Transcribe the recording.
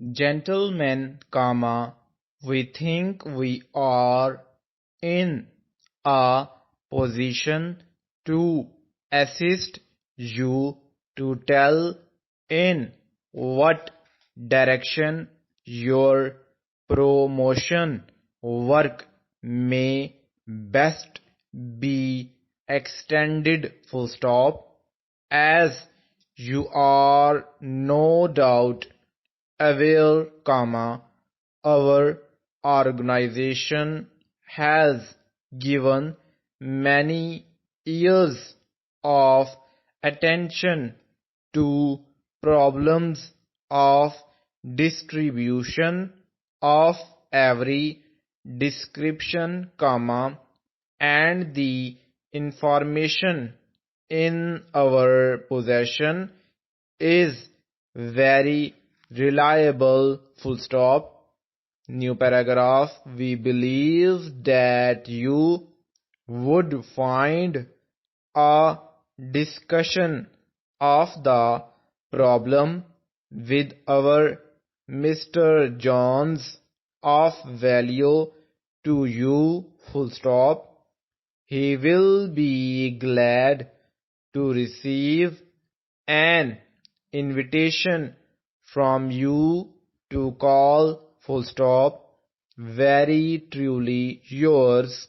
Gentlemen, we think we are in a position to assist you to tell in what direction your promotion work may best be extended, as you are no doubt aware, our organization has given many years of attention to problems of distribution of every description, and the information in our possession is very reliable, New paragraph. We believe that you would find a discussion of the problem with our Mr. Jones of value to you, He will be glad to receive an invitation from you to call, Very truly yours,